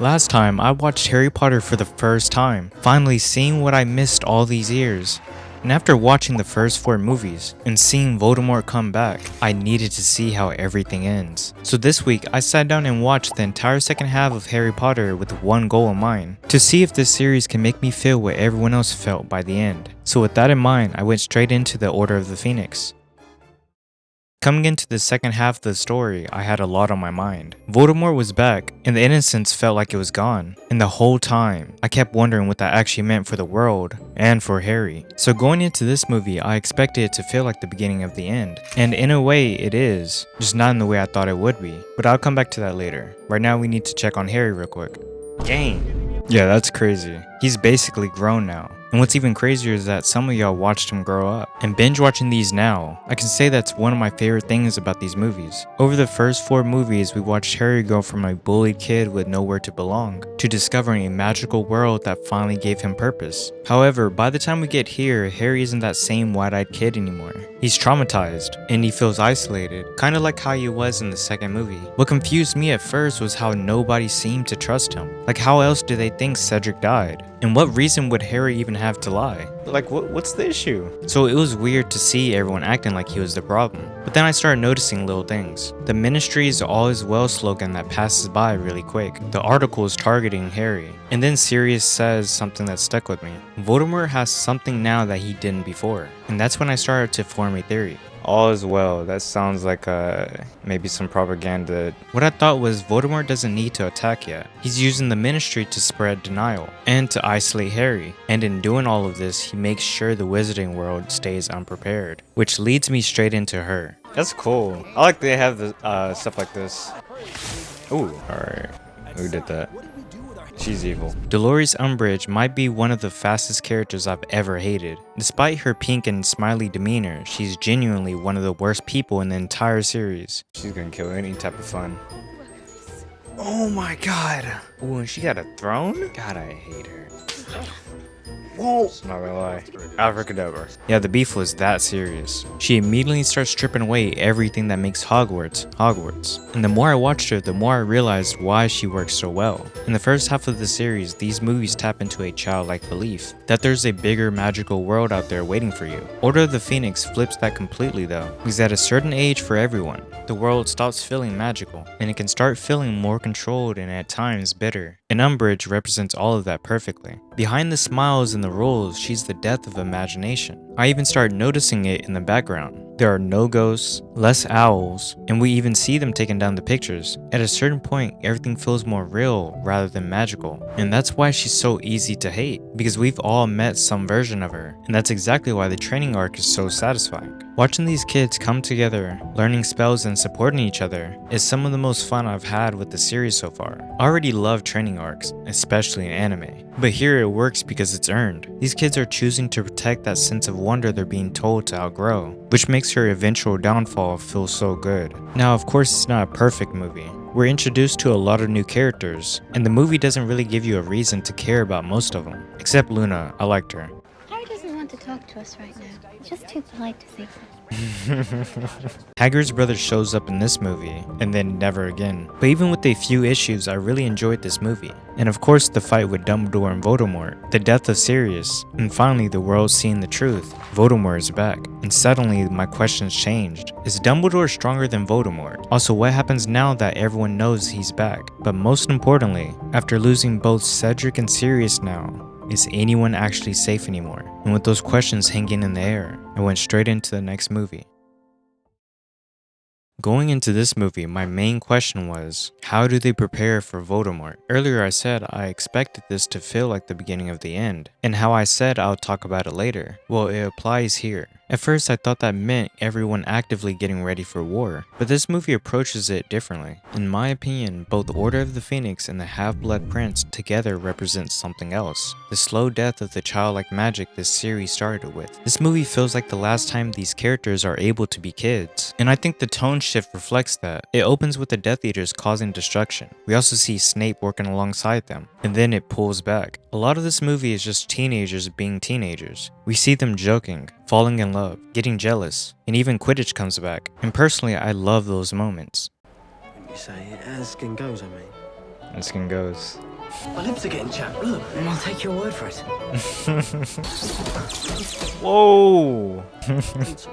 Last time, I watched Harry Potter for the first time, finally seeing what I missed all these years. And after watching the first 4 movies and seeing Voldemort come back, I needed to see how everything ends. So this week, I sat down and watched the entire second half of Harry Potter with one goal in mind, to see if this series can make me feel what everyone else felt by the end. So with that in mind, I went straight into the Order of the Phoenix. Coming into the second half of the story, I had a lot on my mind. Voldemort was back, and the innocence felt like it was gone. And the whole time, I kept wondering what that actually meant for the world, and for Harry. So going into this movie, I expected it to feel like the beginning of the end. And in a way, it is, just not in the way I thought it would be. But I'll come back to that later. Right now, we need to check on Harry real quick. Dang. Yeah, that's crazy. He's basically grown now. And what's even crazier is that some of y'all watched him grow up. And binge watching these now, I can say that's one of my favorite things about these movies. Over the first 4 movies, we watched Harry go from a bullied kid with nowhere to belong, to discovering a magical world that finally gave him purpose. However, by the time we get here, Harry isn't that same wide-eyed kid anymore. He's traumatized, and he feels isolated, kinda like how he was in the second movie. What confused me at first was how nobody seemed to trust him. Like, how else do they think Cedric died? And what reason would Harry even have to lie? Like, what's the issue? So it was weird to see everyone acting like he was the problem. But then I started noticing little things. The Ministry is all is well slogan that passes by really quick. The article is targeting Harry. And then Sirius says something that stuck with me. Voldemort has something now that he didn't before. And that's when I started to form a theory. All is well. That sounds like maybe some propaganda. What I thought was Voldemort doesn't need to attack yet. He's using the Ministry to spread denial and to isolate Harry. And in doing all of this, he makes sure the wizarding world stays unprepared. Which leads me straight into her. That's cool. I like they have the stuff like this. Ooh, alright. Who did that? She's evil. Dolores Umbridge might be one of the fastest characters I've ever hated. Despite her pink and smiley demeanor, she's genuinely one of the worst people in the entire series. She's gonna kill any type of fun. Oh my god! Ooh, and she got a throne? God, I hate her. Whoa! Not gonna lie. Abracadabra. Yeah, the beef was that serious. She immediately starts stripping away everything that makes Hogwarts. And the more I watched her, the more I realized why she works so well. In the first half of the series, these movies tap into a childlike belief that there's a bigger magical world out there waiting for you. Order of the Phoenix flips that completely though, because at a certain age for everyone, the world stops feeling magical, and it can start feeling more controlled and at times bitter. And Umbridge represents all of that perfectly. Behind the smiles and the roles, she's the depth of imagination. I even started noticing it in the background. There are no ghosts, less owls, and we even see them taking down the pictures. At a certain point, everything feels more real rather than magical. And that's why she's so easy to hate, because we've all met some version of her. And that's exactly why the training arc is so satisfying. Watching these kids come together, learning spells and supporting each other, is some of the most fun I've had with the series so far. I already love training arcs, especially in anime. But here it works because it's earned. These kids are choosing to protect that sense of wonder they're being told to outgrow, which makes her eventual downfall feel so good. Now, of course, it's not a perfect movie. We're introduced to a lot of new characters, and the movie doesn't really give you a reason to care about most of them. Except Luna, I liked her. Harry doesn't want to talk to us right now. He's just too polite to say something. Hagrid's brother shows up in this movie, and then never again. But even with a few issues, I really enjoyed this movie. And of course the fight with Dumbledore and Voldemort, the death of Sirius, and finally the world seeing the truth. Voldemort is back. And suddenly my questions changed. Is Dumbledore stronger than Voldemort? Also, what happens now that everyone knows he's back? But most importantly, after losing both Cedric and Sirius now, is anyone actually safe anymore? And with those questions hanging in the air, I went straight into the next movie. Going into this movie, my main question was, how do they prepare for Voldemort? Earlier I said I expected this to feel like the beginning of the end, and how I said I'll talk about it later. Well, it applies here. At first I thought that meant everyone actively getting ready for war, but this movie approaches it differently. In my opinion, both Order of the Phoenix and the Half-Blood Prince together represent something else. The slow death of the childlike magic this series started with. This movie feels like the last time these characters are able to be kids, and I think the tone shift reflects that. It opens with the Death Eaters causing destruction. We also see Snape working alongside them, and then it pulls back. A lot of this movie is just teenagers being teenagers. We see them joking, falling in love, getting jealous, and even Quidditch comes back. And personally, I love those moments. When you say as skin goes, I mean. As skin goes. My lips are getting chapped. Look. And I'll take your word for it. Whoa! It's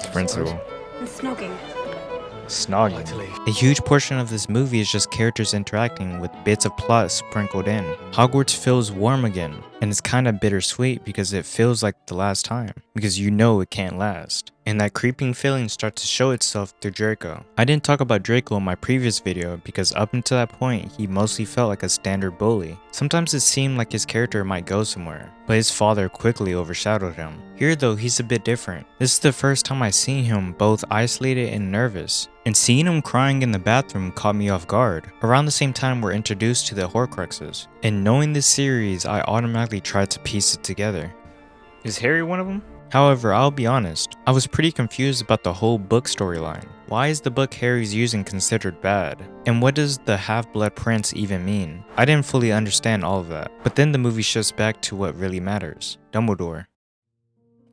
principle. And snogging. Snogging. A huge portion of this movie is just characters interacting with bits of plot sprinkled in. Hogwarts feels warm again, and it's kind of bittersweet because it feels like the last time, because you know it can't last. And that creeping feeling starts to show itself through Draco. I didn't talk about Draco in my previous video because up until that point, he mostly felt like a standard bully. Sometimes it seemed like his character might go somewhere, but his father quickly overshadowed him. Here though, he's a bit different. This is the first time I've seen him both isolated and nervous. And seeing him crying in the bathroom caught me off guard. Around the same time we're introduced to the Horcruxes. And knowing this series, I automatically tried to piece it together. Is Harry one of them? However, I'll be honest, I was pretty confused about the whole book storyline. Why is the book Harry's using considered bad? And what does the Half-Blood Prince even mean? I didn't fully understand all of that. But then the movie shifts back to what really matters, Dumbledore.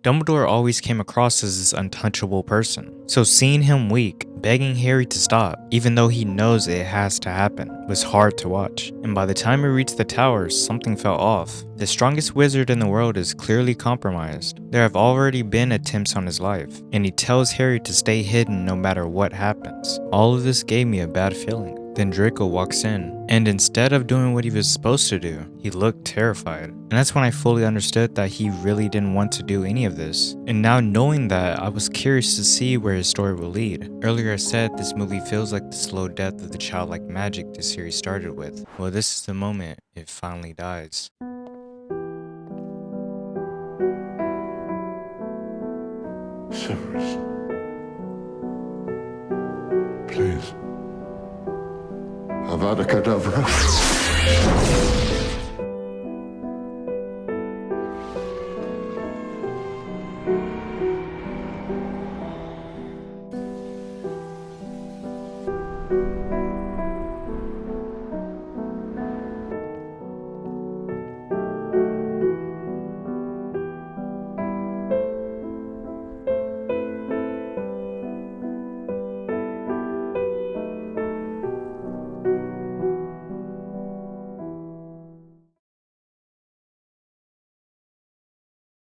Dumbledore always came across as this untouchable person. So seeing him weak, begging Harry to stop, even though he knows it has to happen, was hard to watch. And by the time we reached the towers, something felt off. The strongest wizard in the world is clearly compromised. There have already been attempts on his life, and he tells Harry to stay hidden no matter what happens. All of this gave me a bad feeling. Then Draco walks in, and instead of doing what he was supposed to do, he looked terrified. And that's when I fully understood that he really didn't want to do any of this. And now knowing that, I was curious to see where his story will lead. Earlier I said this movie feels like the slow death of the childlike magic this series started with. Well, this is the moment it finally dies. Severus. Please. Avada Kedavra.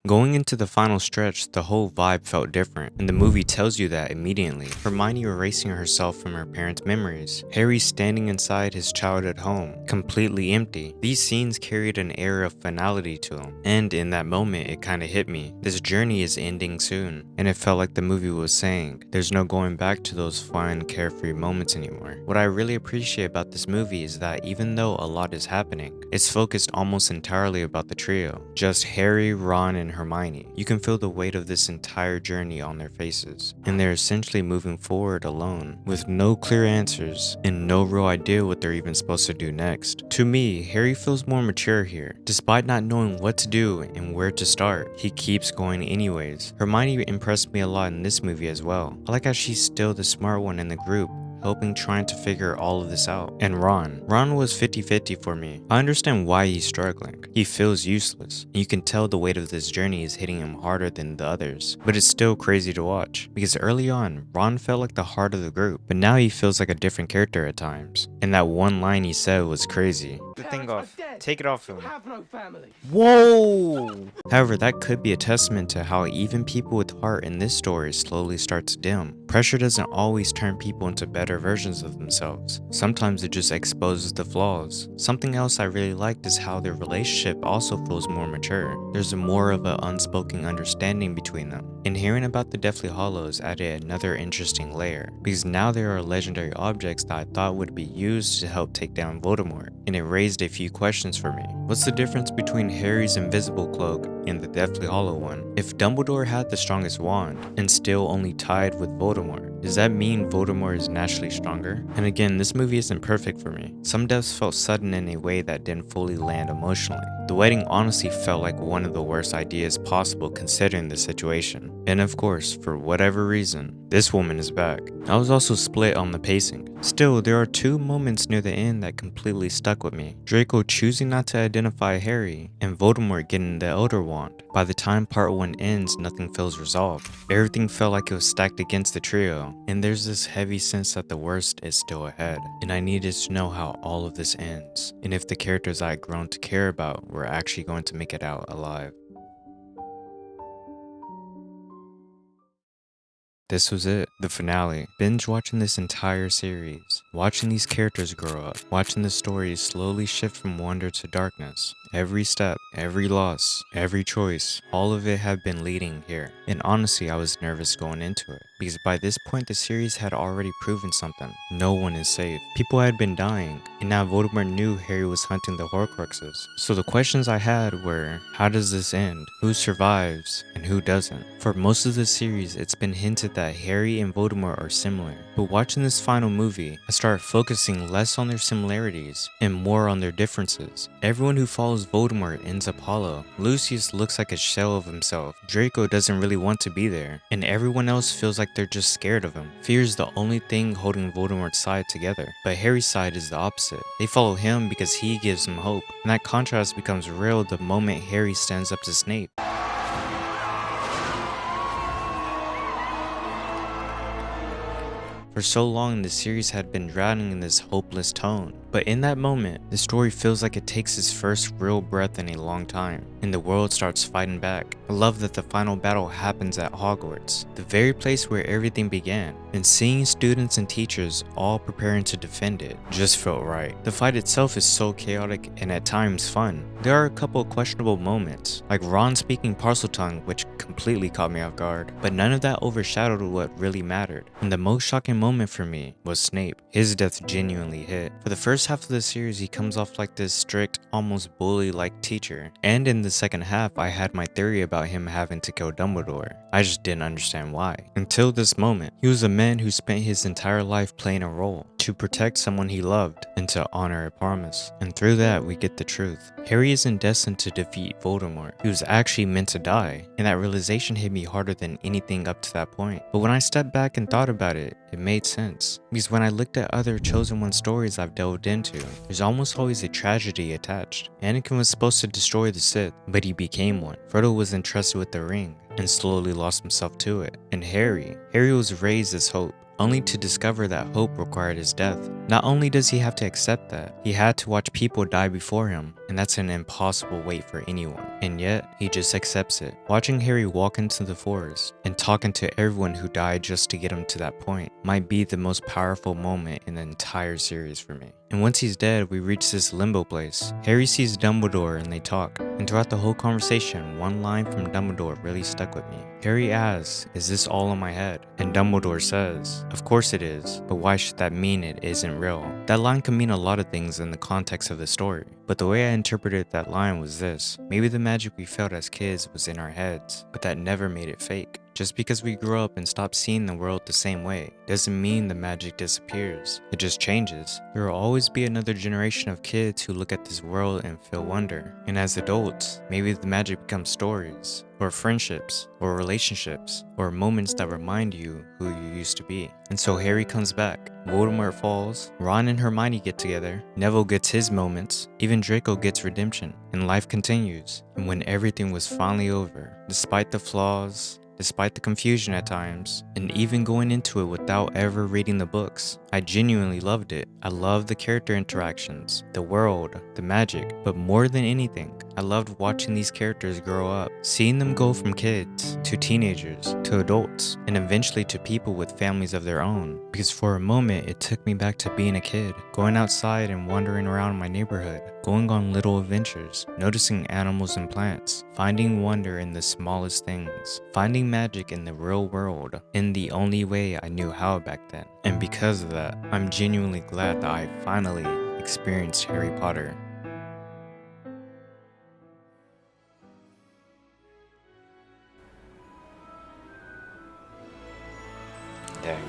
Going into the final stretch, the whole vibe felt different, and the movie tells you that immediately. Hermione erasing herself from her parents' memories, Harry standing inside his childhood home, completely empty. These scenes carried an air of finality to them, and in that moment it kinda hit me. This journey is ending soon, and it felt like the movie was saying, there's no going back to those fun, carefree moments anymore. What I really appreciate about this movie is that even though a lot is happening, it's focused almost entirely about the trio. Just Harry, Ron, and Hermione. You can feel the weight of this entire journey on their faces, and they're essentially moving forward alone, with no clear answers and no real idea what they're even supposed to do next. To me, Harry feels more mature here. Despite not knowing what to do and where to start, he keeps going anyways. Hermione impressed me a lot in this movie as well. I like how she's still the smart one in the group, helping trying to figure all of this out. And Ron was 50-50 for me. I understand why he's struggling. He feels useless. And you can tell the weight of this journey is hitting him harder than the others. But it's still crazy to watch. Because early on, Ron felt like the heart of the group. But now he feels like a different character at times. And that one line he said was crazy. The thing off. Take it off him. Whoa! However, that could be a testament to how even people with heart in this story slowly start to dim. Pressure doesn't always turn people into better versions of themselves. Sometimes it just exposes the flaws. Something else I really liked is how their relationship also feels more mature. There's more of an unspoken understanding between them. And hearing about the Deathly Hallows added another interesting layer, because now there are legendary objects that I thought would be used to help take down Voldemort, and it raised a few questions for me. What's the difference between Harry's invisible cloak and the Deathly Hallow one? If Dumbledore had the strongest wand and still only tied with Voldemort, does that mean Voldemort is naturally stronger? And again, this movie isn't perfect for me. Some deaths felt sudden in a way that didn't fully land emotionally. The wedding honestly felt like one of the worst ideas possible considering the situation. And of course, for whatever reason, this woman is back. I was also split on the pacing. Still, there are two moments near the end that completely stuck with me. Draco choosing not to identify Harry, and Voldemort getting the Elder Wand. By the time part 1 ends, nothing feels resolved. Everything felt like it was stacked against the trio, and there's this heavy sense that the worst is still ahead. And I needed to know how all of this ends, and if the characters I had grown to care about were actually going to make it out alive. This was it, the finale. Binge watching this entire series, watching these characters grow up, watching the stories slowly shift from wonder to darkness. Every step, every loss, every choice, all of it had been leading here. And honestly, I was nervous going into it, because by this point the series had already proven something. No one is safe. People had been dying, and now Voldemort knew Harry was hunting the Horcruxes. So the questions I had were, how does this end? Who survives, and who doesn't? For most of the series, it's been hinted that Harry and Voldemort are similar, but watching this final movie, I started focusing less on their similarities and more on their differences. Everyone who follows Voldemort ends up hollow. Lucius looks like a shell of himself. Draco doesn't really want to be there, and everyone else feels like they're just scared of him. Fear is the only thing holding Voldemort's side together, but Harry's side is the opposite. They follow him because he gives them hope, and that contrast becomes real the moment Harry stands up to Snape. For so long, the series had been drowning in this hopeless tone, but in that moment, the story feels like it takes its first real breath in a long time, and the world starts fighting back. I love that the final battle happens at Hogwarts, the very place where everything began, and seeing students and teachers all preparing to defend it just felt right. The fight itself is so chaotic and at times fun. There are a couple of questionable moments, like Ron speaking Parseltongue, which completely caught me off guard, but none of that overshadowed what really mattered. And the most shocking moment for me was Snape. His death genuinely hit. For the first half of the series, he comes off like this strict, almost bully-like teacher, and in the second half, I had my theory about him having to kill Dumbledore. I just didn't understand why. Until this moment, he was a man who spent his entire life playing a role, to protect someone he loved, and to honor a promise. And through that, we get the truth. Harry isn't destined to defeat Voldemort. He was actually meant to die, and that realization hit me harder than anything up to that point. But when I stepped back and thought about it, it made sense. Because when I looked at other Chosen One stories I've delved into, there's almost always a tragedy attached. Anakin was supposed to destroy the Sith, but he became one. Frodo was entrusted with the ring, and slowly lost himself to it. And Harry was raised as hope, only to discover that hope required his death. Not only does he have to accept that, he had to watch people die before him, and that's an impossible weight for anyone. And yet, he just accepts it. Watching Harry walk into the forest and talking to everyone who died just to get him to that point might be the most powerful moment in the entire series for me. And once he's dead, we reach this limbo place. Harry sees Dumbledore and they talk, and throughout the whole conversation, one line from Dumbledore really stuck with me. Harry asks, "Is this all in my head?" And Dumbledore says, "Of course it is, but why should that mean it isn't real?" That line can mean a lot of things in the context of the story, but the way I interpreted that line was this: maybe the magic we felt as kids was in our heads, but that never made it fake. Just because we grow up and stop seeing the world the same way doesn't mean the magic disappears. It just changes. There will always be another generation of kids who look at this world and feel wonder. And as adults, maybe the magic becomes stories, or friendships, or relationships, or moments that remind you who you used to be. And so Harry comes back, Voldemort falls, Ron and Hermione get together, Neville gets his moments, even Draco gets redemption, and life continues. And when everything was finally over, despite the flaws, despite the confusion at times, and even going into it without ever reading the books, I genuinely loved it. I loved the character interactions, the world, the magic, but more than anything, I loved watching these characters grow up, seeing them go from kids to teenagers to adults, and eventually to people with families of their own. Because for a moment, it took me back to being a kid, going outside and wandering around my neighborhood, going on little adventures, noticing animals and plants, finding wonder in the smallest things, finding magic in the real world in the only way I knew how back then. And because of that, I'm genuinely glad that I finally experienced Harry Potter. Dang.